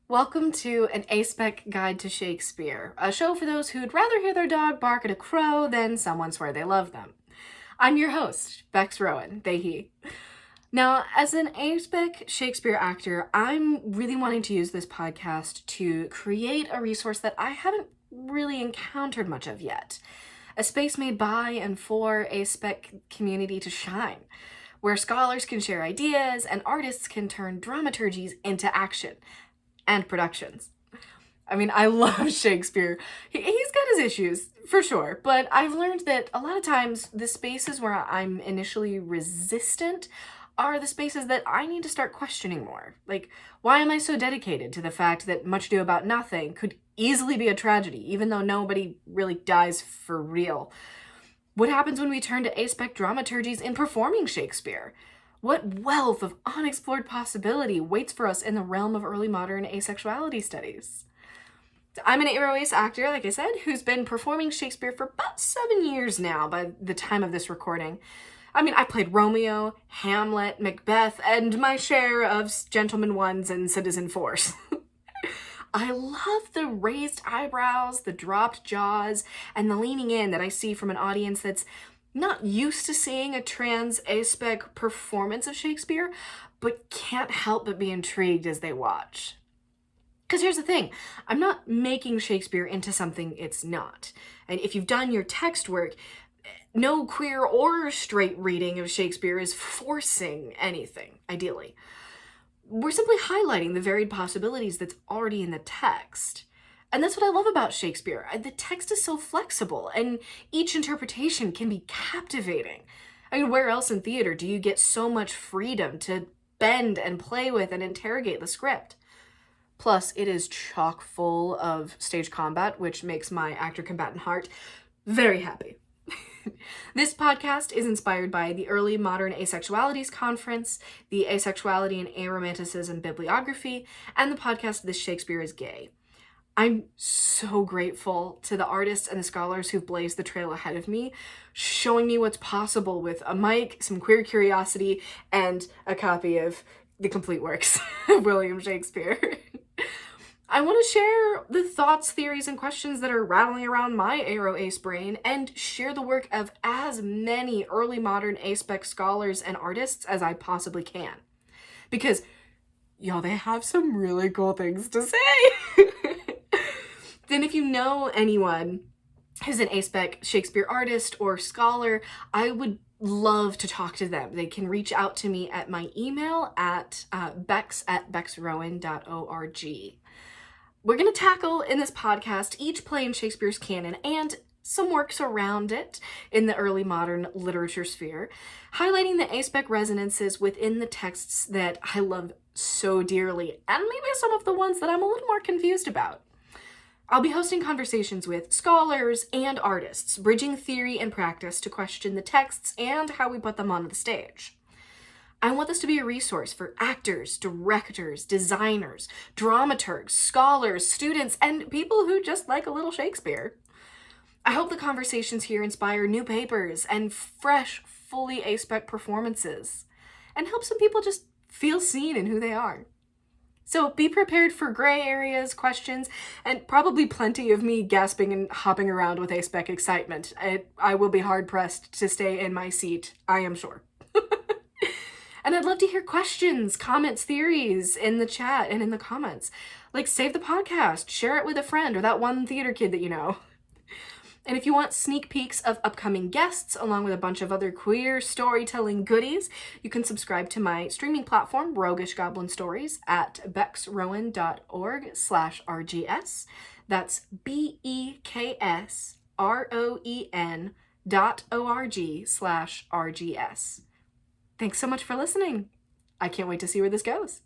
Welcome to an Aspec Guide to Shakespeare, a show for those who'd rather hear their dog bark at a crow than someone swear they love them. I'm your host, Beks Roen, they, he. Now, as an Aspec Shakespeare actor, I'm really wanting to use this podcast to create a resource that I haven't really encountered much of yet. A space made by and for Aspec community to shine, where scholars can share ideas and artists can turn dramaturgies into action and productions. I mean, I love Shakespeare. He's got his issues, for sure, but I've learned that a lot of times the spaces where I'm initially resistant are the spaces that I need to start questioning more. Like, why am I so dedicated to the fact that Much Ado About Nothing could easily be a tragedy, even though nobody really dies for real? What happens when we turn to Aspec dramaturgies in performing Shakespeare? What wealth of unexplored possibility waits for us in the realm of early modern asexuality studies? I'm an aro-ace actor, like I said, who's been performing Shakespeare for about 7 years now by the time of this recording. I mean, I played Romeo, Hamlet, Macbeth, and my share of Gentleman Ones and Citizen Force. I love the raised eyebrows, the dropped jaws, and the leaning in that I see from an audience that's not used to seeing a trans Aspec performance of Shakespeare, but can't help but be intrigued as they watch. Because here's the thing, I'm not making Shakespeare into something it's not. And if you've done your text work, no queer or straight reading of Shakespeare is forcing anything, ideally. We're simply highlighting the varied possibilities that's already in the text. And that's what I love about Shakespeare. The text is so flexible, and each interpretation can be captivating. I mean, where else in theater do you get so much freedom to bend and play with and interrogate the script? Plus, it is chock full of stage combat, which makes my actor-combatant heart very happy. This podcast is inspired by the early Modern Asexualities conference, the Asexuality and Aromanticism bibliography, and the podcast This Shakespeare is Gay. I'm so grateful to the artists and the scholars who've blazed the trail ahead of me, showing me what's possible with a mic, some queer curiosity, and a copy of the complete works of William Shakespeare. I want to share the thoughts, theories, and questions that are rattling around my aro-ace brain and share the work of as many early modern Aspec scholars and artists as I possibly can. Because, y'all, they have some really cool things to say. Then if you know anyone who's an Aspec Shakespeare artist or scholar, I would love to talk to them. They can reach out to me at my email at beks@beksroen.org. We're going to tackle in this podcast each play in Shakespeare's canon and some works around it in the early modern literature sphere, highlighting the Aspec resonances within the texts that I love so dearly, and maybe some of the ones that I'm a little more confused about. I'll be hosting conversations with scholars and artists, bridging theory and practice to question the texts and how we put them on the stage. I want this to be a resource for actors, directors, designers, dramaturgs, scholars, students, and people who just like a little Shakespeare. I hope the conversations here inspire new papers and fresh, fully Aspec performances, and help some people just feel seen in who they are. So be prepared for gray areas, questions, and probably plenty of me gasping and hopping around with Aspec excitement. I will be hard-pressed to stay in my seat, I am sure. And I'd love to hear questions, comments, theories in the chat and in the comments. Like, save the podcast, share it with a friend or that one theater kid that you know. And if you want sneak peeks of upcoming guests, along with a bunch of other queer storytelling goodies, you can subscribe to my streaming platform, Roguish Goblin Stories, at beksroen.org/RGS. That's BEKSROEN.org/RGS. Thanks so much for listening. I can't wait to see where this goes.